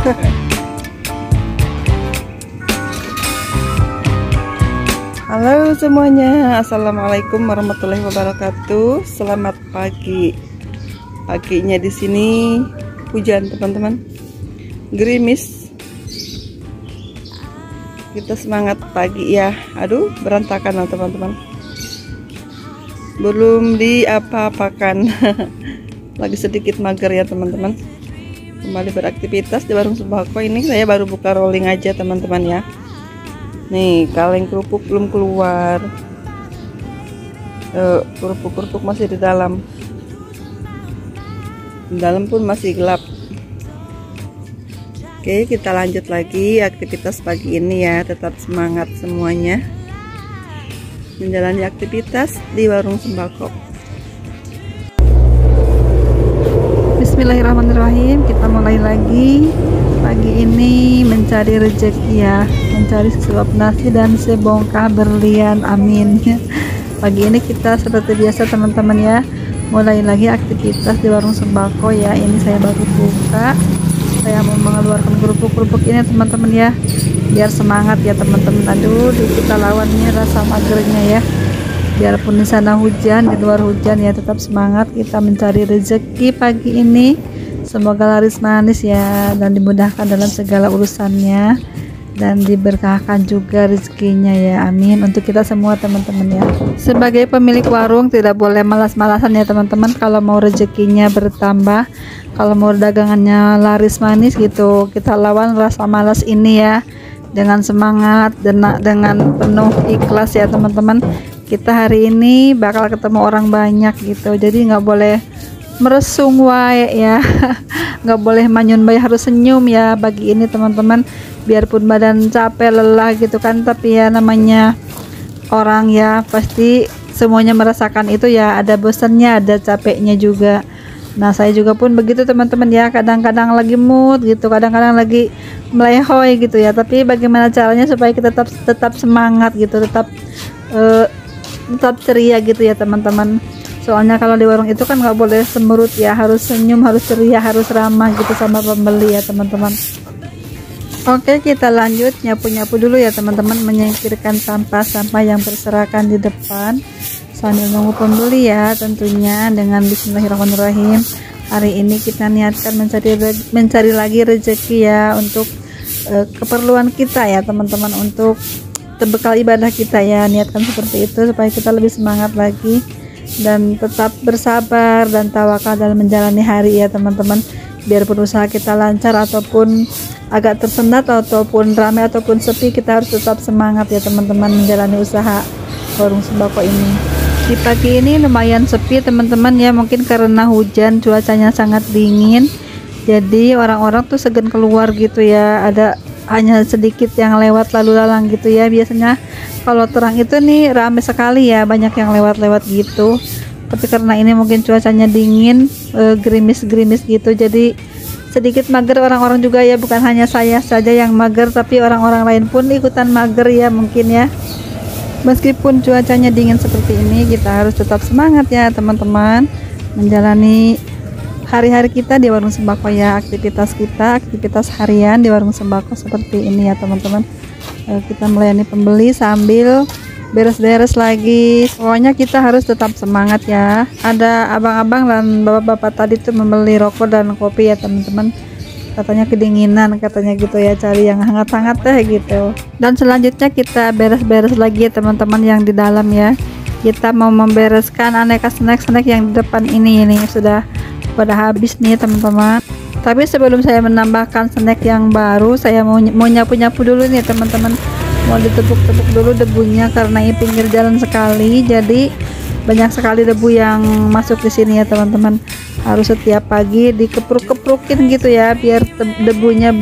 Halo semuanya, assalamualaikum warahmatullahi wabarakatuh. Selamat pagi. Paginya di sini hujan teman-teman, gerimis. Kita semangat pagi ya. Aduh, berantakan loh teman-teman. Belum diapa-apakan. Lagi sedikit mager ya teman-teman. Kembali beraktivitas di warung sembako. Ini saya baru buka rolling aja teman-teman ya. Nih, kaleng kerupuk belum keluar. Kerupuk-kerupuk masih di dalam. Di dalam pun masih gelap. Oke, kita lanjut lagi aktivitas pagi ini ya. Tetap semangat semuanya menjalani aktivitas di warung sembako. Bismillahirrahmanirrahim. Kita mulai lagi pagi ini mencari rezeki ya, mencari sesuap nasi dan sebongkah berlian, amin. Pagi ini kita seperti biasa teman-teman ya, mulai lagi aktivitas di warung sembako ya. Ini saya baru buka, saya mau mengeluarkan kerupuk-kerupuk ini teman-teman ya, biar semangat ya teman-teman. Aduh, kita lawannya rasa magernya ya. Biarpun di sana hujan, di luar hujan ya, tetap semangat kita mencari rezeki pagi ini. Semoga laris manis ya, dan dimudahkan dalam segala urusannya, dan diberkahkan juga rezekinya ya, amin. Untuk kita semua teman-teman ya. Sebagai pemilik warung tidak boleh malas-malasan ya teman-teman. Kalau mau rezekinya bertambah, kalau mau dagangannya laris manis gitu, kita lawan rasa malas ini ya, dengan semangat dan dengan penuh ikhlas ya teman-teman. Kita hari ini bakal ketemu orang banyak gitu, jadi nggak boleh meresung wae ya. Nggak boleh manyun bae, harus senyum ya pagi ini teman-teman. Biarpun badan capek lelah gitu kan, tapi ya namanya orang ya, pasti semuanya merasakan itu ya. Ada bosannya, ada capeknya juga. Nah, saya juga pun begitu teman-teman ya. Kadang-kadang lagi mood gitu, kadang-kadang lagi melehoy gitu ya. Tapi bagaimana caranya supaya kita tetap semangat gitu, tetap ceria gitu ya teman-teman. Soalnya kalau di warung itu kan nggak boleh semurut ya, harus senyum, harus ceria, harus ramah gitu sama pembeli ya teman-teman. Oke, kita lanjut nyapu-nyapu dulu ya teman-teman, menyingkirkan sampah-sampah yang berserakan di depan sambil nunggu pembeli ya tentunya. Dengan bismillahirrahmanirrahim, hari ini kita niatkan mencari lagi rezeki ya, untuk keperluan kita ya teman-teman, untuk bekal ibadah kita ya. Niatkan seperti itu supaya kita lebih semangat lagi dan tetap bersabar dan tawakal dalam menjalani hari ya teman-teman. Biarpun usaha kita lancar ataupun agak tersendat, ataupun ramai ataupun sepi, kita harus tetap semangat ya teman-teman menjalani usaha warung sembako ini. Di pagi ini lumayan sepi teman-teman ya, mungkin karena hujan, cuacanya sangat dingin, jadi orang-orang tuh segan keluar gitu ya. Ada hanya sedikit yang lewat lalu lalang gitu ya. Biasanya kalau terang itu nih ramai sekali ya, banyak yang lewat-lewat gitu. Tapi karena ini mungkin cuacanya dingin, gerimis-gerimis gitu, jadi sedikit mager orang-orang juga ya. Bukan hanya saya saja yang mager, tapi orang-orang lain pun ikutan mager ya mungkin ya. Meskipun cuacanya dingin seperti ini, kita harus tetap semangat ya teman-teman menjalani hari-hari kita di warung sembako ya. Aktivitas kita, aktivitas harian di warung sembako seperti ini ya teman-teman. Kita melayani pembeli sambil beres-beres lagi. Pokoknya kita harus tetap semangat ya. Ada abang-abang dan bapak-bapak tadi tuh membeli rokok dan kopi ya teman-teman. Katanya kedinginan katanya gitu ya, cari yang hangat-hangat deh gitu. Dan selanjutnya kita beres-beres lagi ya teman-teman yang di dalam ya. Kita mau membereskan aneka snack-snack yang di depan ini sudah pada habis nih teman-teman. Tapi sebelum saya menambahkan snack yang baru, saya mau nyapu-nyapu dulu nih teman-teman. Mau ditepuk-tepuk dulu debunya karena ini pinggir jalan sekali, jadi banyak sekali debu yang masuk di sini ya teman-teman. Harus setiap pagi dikepruk-keprukin gitu ya, biar debunya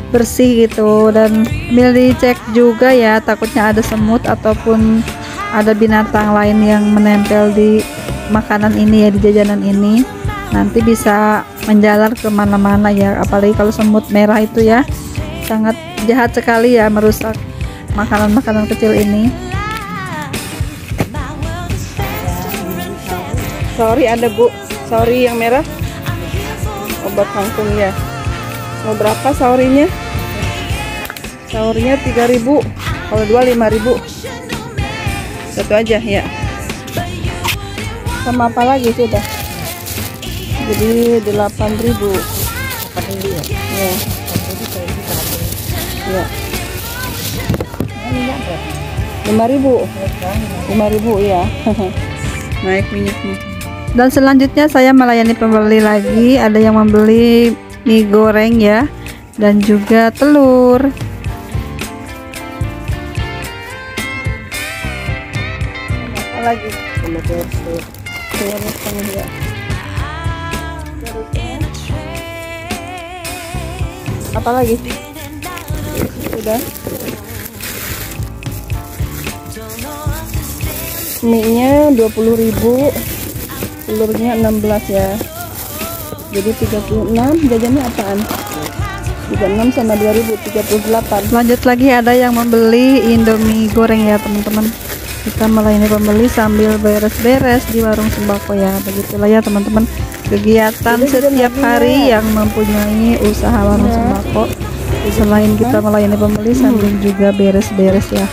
bersih gitu. Dan sambil dicek juga ya, takutnya ada semut ataupun ada binatang lain yang menempel di makanan ini ya, di jajanan ini. Nanti bisa menjalar kemana-mana ya, apalagi kalau semut merah itu ya, sangat jahat sekali ya, merusak makanan-makanan kecil ini. Sorry ada bu, sorry yang merah obat kangkung ya. Mau berapa sahurinya? Sahurnya 3.000. Kalau 2 5.000. Satu aja ya. Sama apa lagi sudah? Jadi 8.000. Ya. Ya. 5.000 ya. Naik minyaknya. Dan selanjutnya saya melayani pembeli lagi. Ada yang membeli mie goreng ya, dan juga telur. Apa lagi? Telur setengah ya. Apa lagi? Sudah. Mie-nya 20.000, telurnya 16 ya. Jadi 36. Jajannya apaan? 36 sama 2.000, 38. Lanjut lagi, ada yang membeli Indomie goreng ya teman-teman. Kita melayani pembeli sambil beres-beres di warung sembako ya. Begitulah ya teman-teman, kegiatan setiap hari yang mempunyai usaha warung sembako. Selain kita melayani pembeli sambil juga beres-beres ya.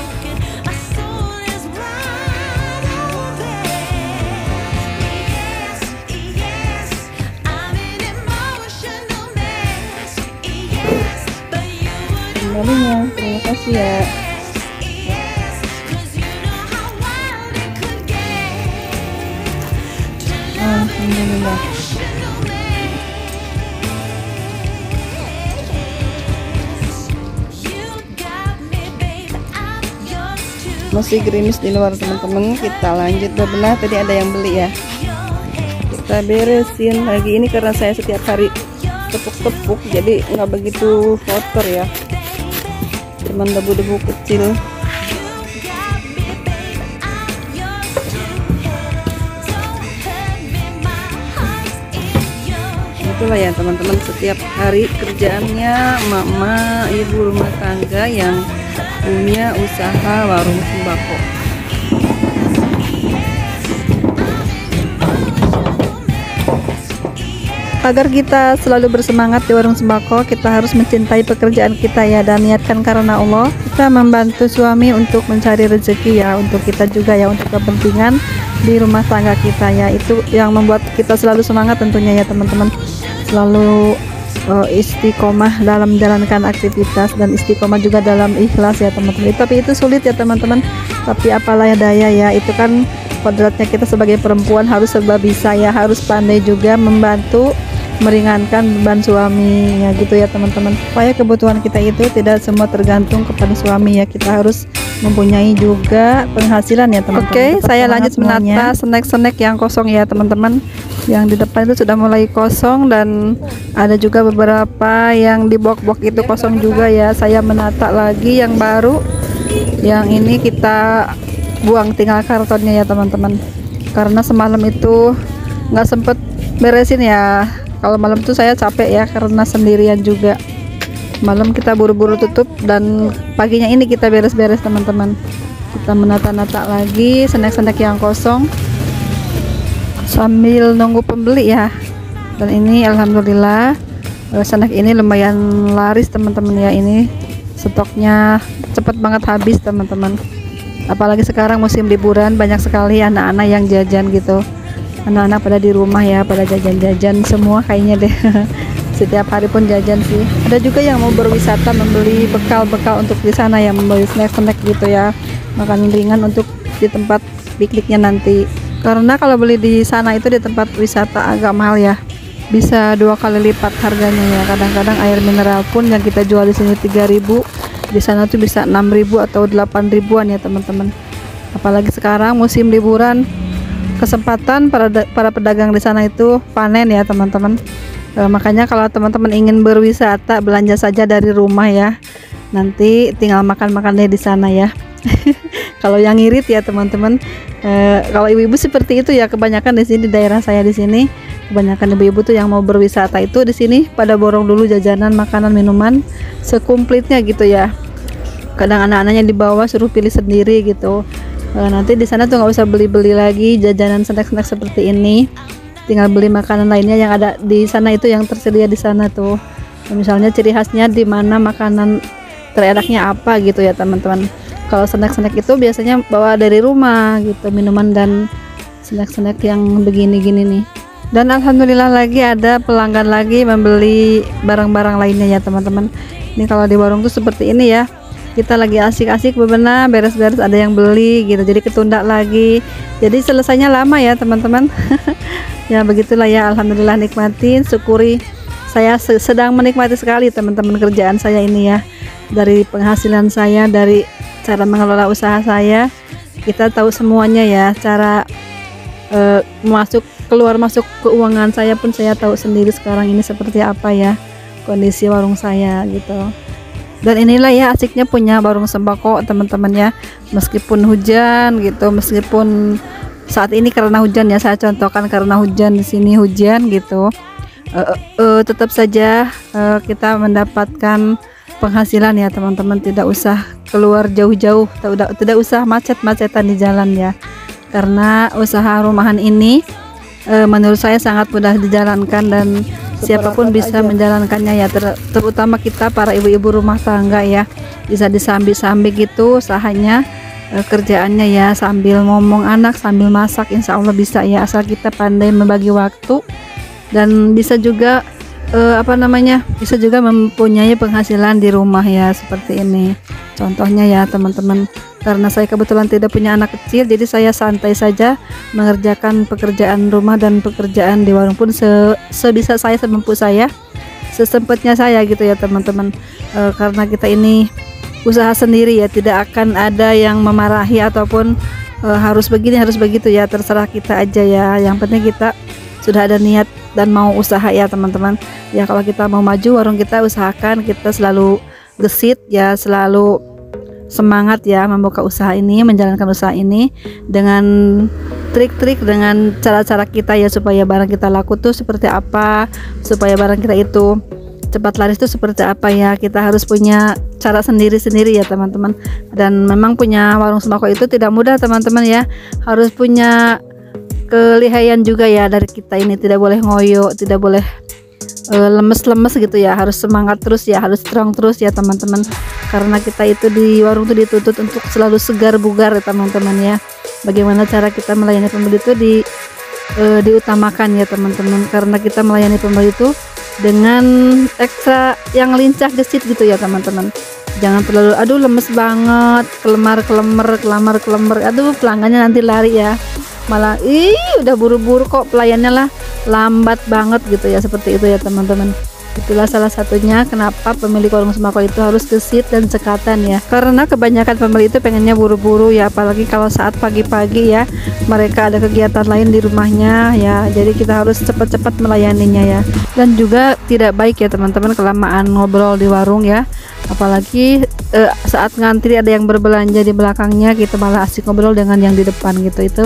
Kembalinya, terima kasih ya. Alhamdulillah. Masih gerimis di luar teman-teman. Kita lanjut bebenah. Tadi ada yang beli ya. Kita beresin lagi. Ini karena saya setiap hari tepuk-tepuk, jadi nggak begitu kotor ya. Cuman debu-debu kecil. Itulah ya teman-teman, setiap hari kerjaannya mama ibu rumah tangga yang punya usaha warung sembako. Agar kita selalu bersemangat di warung sembako, kita harus mencintai pekerjaan kita ya, dan niatkan karena Allah. Kita membantu suami untuk mencari rezeki ya, untuk kita juga ya, untuk kepentingan di rumah tangga kita ya. Itu yang membuat kita selalu semangat tentunya ya teman-teman. Selalu istiqomah dalam menjalankan aktivitas dan istiqomah juga dalam ikhlas ya teman-teman. Tapi itu sulit ya teman-teman. Tapi apalah daya ya, itu kan kodratnya kita sebagai perempuan, harus serba bisa ya, harus pandai juga membantu meringankan beban suaminya gitu ya teman-teman. Supaya kebutuhan kita itu tidak semua tergantung kepada suami ya, kita harus mempunyai juga penghasilan ya teman-teman. Oke, saya lanjut menata snack-snack yang kosong ya teman-teman. Yang di depan itu sudah mulai kosong, dan ada juga beberapa yang di box-box itu kosong juga ya. Saya menata lagi yang baru. Yang ini kita buang, tinggal kartonnya ya teman-teman, karena semalam itu nggak sempet beresin ya. Kalau malam itu saya capek ya, karena sendirian juga. Malam kita buru-buru tutup, dan paginya ini kita beres-beres teman-teman. Kita menata-nata lagi snack-snack yang kosong sambil nunggu pembeli ya. Dan ini alhamdulillah snack ini lumayan laris teman-teman ya. Ini stoknya cepet banget habis teman-teman. Apalagi sekarang musim liburan, banyak sekali anak-anak yang jajan gitu. Anak-anak pada di rumah ya, pada jajan-jajan semua kayaknya deh. Setiap hari pun jajan sih. Ada juga yang mau berwisata membeli bekal-bekal untuk di sana ya, membeli snack-snack gitu ya, makanan ringan untuk di tempat pikniknya nanti. Karena kalau beli di sana itu di tempat wisata agak mahal ya, bisa 2 kali lipat harganya ya. Kadang-kadang air mineral pun yang kita jual di sini 3.000, di sana tuh bisa 6.000 atau 8.000-an ya teman-teman. Apalagi sekarang musim liburan, kesempatan para pedagang di sana itu panen ya teman-teman. Makanya kalau teman-teman ingin berwisata, belanja saja dari rumah ya, nanti tinggal makan-makannya di sana ya. Kalau yang ngirit ya teman-teman, kalau ibu-ibu seperti itu ya, kebanyakan di sini, daerah saya di sini kebanyakan ibu-ibu tuh yang mau berwisata itu di sini pada borong dulu jajanan, makanan, minuman sekomplitnya gitu ya. Kadang anak-anaknya dibawa suruh pilih sendiri gitu. Nanti di sana tuh nggak usah beli-beli lagi jajanan snack-snack seperti ini, tinggal beli makanan lainnya yang ada di sana itu, yang tersedia di sana tuh. Misalnya ciri khasnya di mana, makanan terenaknya apa gitu ya teman-teman. Kalau snack-snack itu biasanya bawa dari rumah gitu, minuman dan snack-snack yang begini-gini nih. Dan alhamdulillah lagi ada pelanggan lagi membeli barang-barang lainnya ya teman-teman. Ini kalau di warung tuh seperti ini ya, kita lagi asik-asik bebenah, beres-beres ada yang beli gitu, jadi ketunda lagi, jadi selesainya lama ya teman-teman. Ya begitulah ya, alhamdulillah nikmatin, syukuri. Saya sedang menikmati sekali teman-teman kerjaan saya ini ya, dari penghasilan saya, dari cara mengelola usaha saya. Kita tahu semuanya ya, cara keluar masuk keuangan saya pun saya tahu sendiri sekarang ini seperti apa ya kondisi warung saya gitu. Dan inilah ya asiknya punya warung sembako teman-teman ya, meskipun hujan gitu, meskipun saat ini karena hujan ya, saya contohkan karena hujan, di sini hujan gitu, tetap saja kita mendapatkan penghasilan ya teman-teman. Tidak usah keluar jauh-jauh, tidak usah macet-macetan di jalan ya, karena usaha rumahan ini menurut saya sangat mudah dijalankan dan siapapun bisa menjalankannya ya, terutama kita para ibu-ibu rumah tangga ya, bisa disambi-sambi gitu usahanya, kerjaannya ya, sambil ngomong anak, sambil masak, insya Allah bisa ya, asal kita pandai membagi waktu. Dan bisa juga bisa juga mempunyai penghasilan di rumah ya, seperti ini contohnya ya teman-teman. Karena saya kebetulan tidak punya anak kecil, jadi saya santai saja mengerjakan pekerjaan rumah dan pekerjaan di warung pun sebisa saya, semampu saya, sesempatnya saya gitu ya teman-teman. Karena kita ini usaha sendiri ya, tidak akan ada yang memarahi ataupun harus begini harus begitu ya, terserah kita aja ya. Yang penting kita sudah ada niat dan mau usaha ya teman-teman ya. Kalau kita mau maju warung kita, usahakan kita selalu gesit ya, selalu semangat ya membuka usaha ini, menjalankan usaha ini dengan trik-trik, dengan cara-cara kita ya, supaya barang kita laku tuh seperti apa, supaya barang kita itu cepat laris tuh seperti apa ya. Kita harus punya cara sendiri-sendiri ya teman-teman. Dan memang punya warung sembako itu tidak mudah teman-teman ya, harus punya kelihaian juga ya dari kita ini, tidak boleh ngoyo, tidak boleh lemes-lemes gitu ya, harus semangat terus ya, harus strong terus ya teman-teman. Karena kita itu di warung tuh dituntut untuk selalu segar bugar ya teman-teman ya. Bagaimana cara kita melayani pembeli itu diutamakan ya teman-teman, karena kita melayani pembeli itu dengan ekstra yang lincah gesit gitu ya teman-teman. Jangan terlalu aduh lemes banget, kelemar-kelemar, aduh pelanggannya nanti lari ya, malah udah buru-buru kok pelayannya lah lambat banget gitu ya, seperti itu ya teman-teman. Itulah salah satunya kenapa pemilik warung sembako itu harus gesit dan cekatan ya, karena kebanyakan pembeli itu pengennya buru-buru ya, apalagi kalau saat pagi-pagi ya, mereka ada kegiatan lain di rumahnya ya, jadi kita harus cepat-cepat melayaninya ya. Dan juga tidak baik ya teman-teman kelamaan ngobrol di warung ya, apalagi saat ngantri ada yang berbelanja di belakangnya, kita malah asik ngobrol dengan yang di depan gitu, itu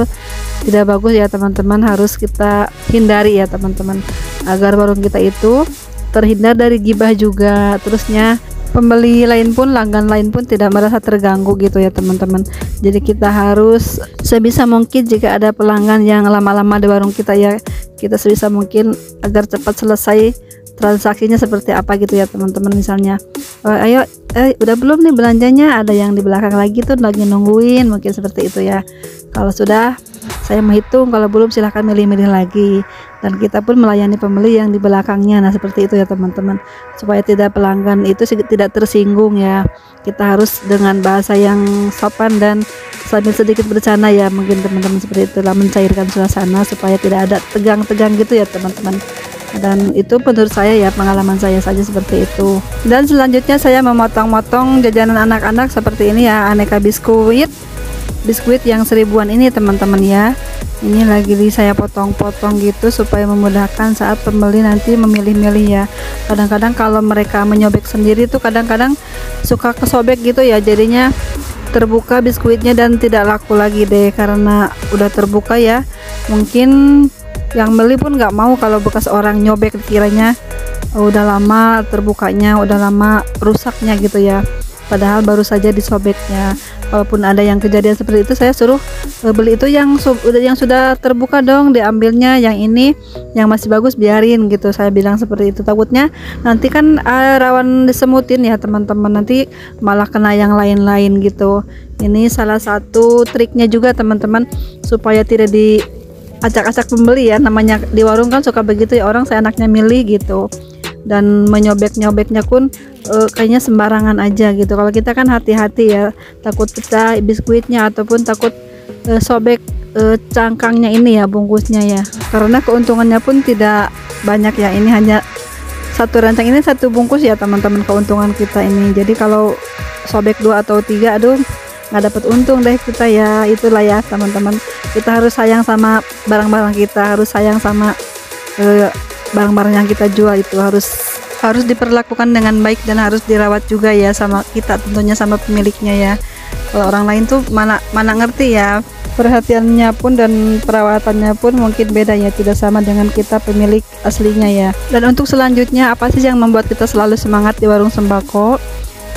tidak bagus ya teman-teman, harus kita hindari ya teman-teman, agar warung kita itu terhindar dari gibah juga, terusnya pembeli lain pun, langgan lain pun tidak merasa terganggu gitu ya teman-teman. Jadi kita harus sebisa mungkin jika ada pelanggan yang lama-lama di warung kita ya, kita sebisa mungkin agar cepat selesai transaksinya seperti apa gitu ya teman-teman. Misalnya ayo udah belum nih belanjanya, ada yang di belakang lagi tuh lagi nungguin, mungkin seperti itu ya. Kalau sudah saya menghitung, kalau belum silahkan milih-milih lagi, dan kita pun melayani pembeli yang di belakangnya. Nah seperti itu ya teman-teman, supaya tidak pelanggan itu tidak tersinggung ya. Kita harus dengan bahasa yang sopan dan sambil sedikit bercanda ya, mungkin teman-teman, seperti itulah mencairkan suasana supaya tidak ada tegang-tegang gitu ya teman-teman. Dan itu menurut saya ya, pengalaman saya saja seperti itu. Dan selanjutnya saya memotong-motong jajanan anak-anak seperti ini ya, aneka biskuit yang 1000-an ini teman-teman ya. Ini lagi saya potong-potong gitu supaya memudahkan saat pembeli nanti memilih-milih ya. Kadang-kadang kalau mereka menyobek sendiri tuh kadang-kadang suka kesobek gitu ya, jadinya terbuka biskuitnya dan tidak laku lagi deh, karena udah terbuka ya. Mungkin yang beli pun nggak mau kalau bekas orang nyobek, kiranya udah lama terbukanya, udah lama rusaknya gitu ya. padahal baru saja disobeknya. Kalaupun ada yang kejadian seperti itu, saya suruh beli itu yang sudah terbuka dong, diambilnya. Yang ini yang masih bagus biarin gitu, saya bilang seperti itu. Takutnya nanti kan rawan disemutin ya teman-teman, nanti malah kena yang lain-lain gitu. Ini salah satu triknya juga teman-teman, supaya tidak diacak-acak pembeli ya. Namanya di warung kan suka begitu ya, orang seenaknya milih gitu, dan menyobek-nyobeknya pun kayaknya sembarangan aja gitu. Kalau kita kan hati-hati ya, takut pecah biskuitnya ataupun takut sobek cangkangnya ini ya, bungkusnya ya. Karena keuntungannya pun tidak banyak ya, ini hanya satu rancang ini satu bungkus ya teman-teman, keuntungan kita ini. Jadi kalau sobek 2 atau 3, aduh nggak dapat untung deh kita ya. Itulah ya teman-teman, kita harus sayang sama barang-barang kita, harus sayang sama barang-barang yang kita jual, itu harus diperlakukan dengan baik dan harus dirawat juga ya sama kita, tentunya sama pemiliknya ya. Kalau orang lain tuh mana ngerti ya, perhatiannya pun dan perawatannya pun mungkin beda ya, tidak sama dengan kita pemilik aslinya ya. Dan untuk selanjutnya, apa sih yang membuat kita selalu semangat di warung sembako?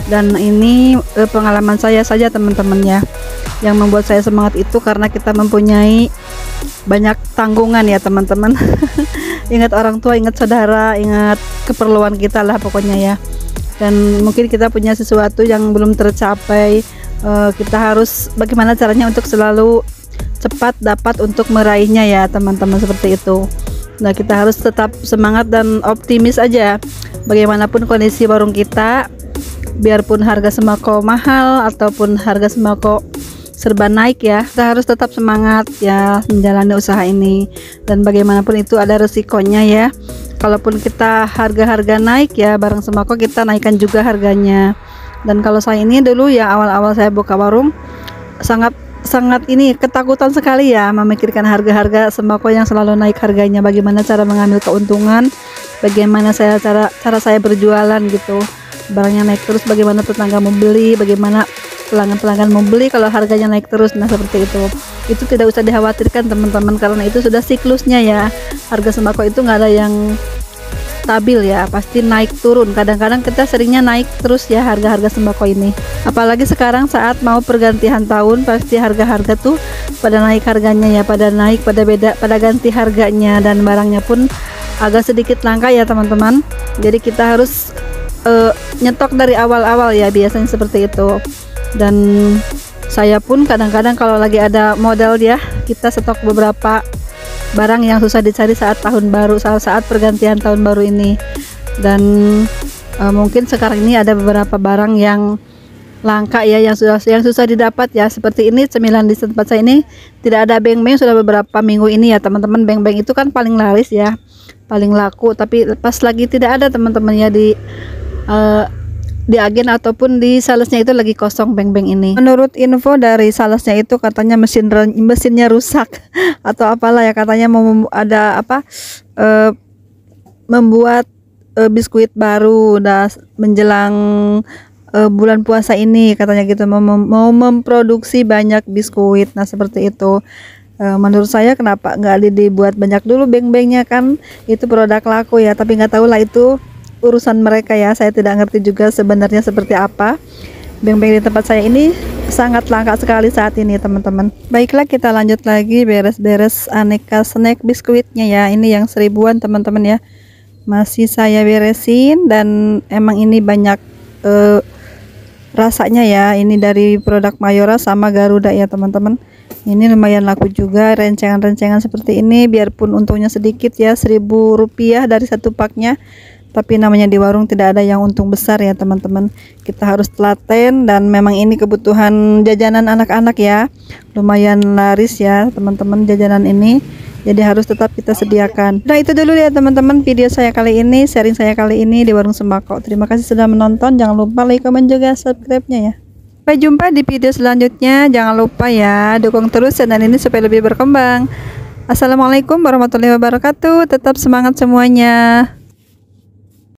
Dan ini pengalaman saya saja teman-teman ya, yang membuat saya semangat itu karena kita mempunyai banyak tanggungan ya teman-teman. Ingat orang tua, ingat saudara, ingat keperluan kita lah pokoknya ya. Dan mungkin kita punya sesuatu yang belum tercapai, kita harus bagaimana caranya untuk selalu cepat dapat untuk meraihnya ya teman-teman, seperti itu. Nah, kita harus tetap semangat dan optimis aja bagaimanapun kondisi warung kita, biarpun harga sembako mahal ataupun harga sembako serba naik ya, kita harus tetap semangat ya menjalani usaha ini. Dan bagaimanapun itu ada resikonya ya, kalaupun kita harga naik ya, barang sembako kita naikkan juga harganya. Dan kalau saya ini dulu ya, awal-awal saya buka warung sangat ini ketakutan sekali ya, memikirkan harga sembako yang selalu naik harganya. Bagaimana cara mengambil keuntungan, bagaimana cara saya berjualan gitu, barangnya naik terus, bagaimana tetangga mau beli, bagaimana pelanggan mau beli kalau harganya naik terus. Nah, seperti itu tidak usah dikhawatirkan teman-teman, karena itu sudah siklusnya ya. Harga sembako itu nggak ada yang stabil ya, pasti naik turun. Kadang-kadang kita seringnya naik terus ya harga sembako ini, apalagi sekarang saat mau pergantian tahun, pasti harga tuh pada naik harganya ya, pada ganti harganya, dan barangnya pun agak sedikit langka ya teman-teman. Jadi kita harus nyetok dari awal-awal ya, biasanya seperti itu. Dan saya pun kadang-kadang kalau lagi ada modal ya, kita stok beberapa barang yang susah dicari saat tahun baru, saat pergantian tahun baru ini. Dan mungkin sekarang ini ada beberapa barang yang langka ya, yang susah didapat ya, seperti ini cemilan di tempat saya ini tidak ada beng-beng sudah beberapa minggu ini ya teman-teman. Beng-beng itu kan paling laris ya, paling laku, tapi pas lagi tidak ada teman-teman ya, di agen ataupun di salesnya itu lagi kosong beng-beng ini. Menurut info dari salesnya itu katanya mesinnya rusak atau apalah ya, katanya mau ada membuat biskuit baru menjelang bulan puasa ini katanya gitu, mau memproduksi banyak biskuit. Nah, seperti itu. Menurut saya kenapa nggak dibuat banyak dulu beng-bengnya, kan itu produk laku ya, tapi nggak tahu lah itu urusan mereka ya, saya tidak ngerti juga sebenarnya seperti apa. Beng-beng di tempat saya ini sangat langka sekali saat ini teman-teman. Baiklah, kita lanjut lagi beres-beres aneka snack biskuitnya ya. Ini yang 1000-an teman-teman ya, masih saya beresin. Dan emang ini banyak rasanya ya, ini dari produk Mayora sama Garuda ya teman-teman. Ini lumayan laku juga, rencengan-rencengan seperti ini, biarpun untungnya sedikit ya, Rp1.000 dari satu paknya. Tapi namanya di warung tidak ada yang untung besar ya teman-teman. Kita harus telaten, dan memang ini kebutuhan jajanan anak-anak ya, lumayan laris ya teman-teman jajanan ini, jadi harus tetap kita sediakan. Nah, itu dulu ya teman-teman video saya kali ini, sharing saya kali ini di warung sembako. Terima kasih sudah menonton, jangan lupa like, komen, juga subscribe-nya ya. Sampai jumpa di video selanjutnya, jangan lupa ya dukung terus channel ini supaya lebih berkembang. Assalamualaikum warahmatullahi wabarakatuh, tetap semangat semuanya.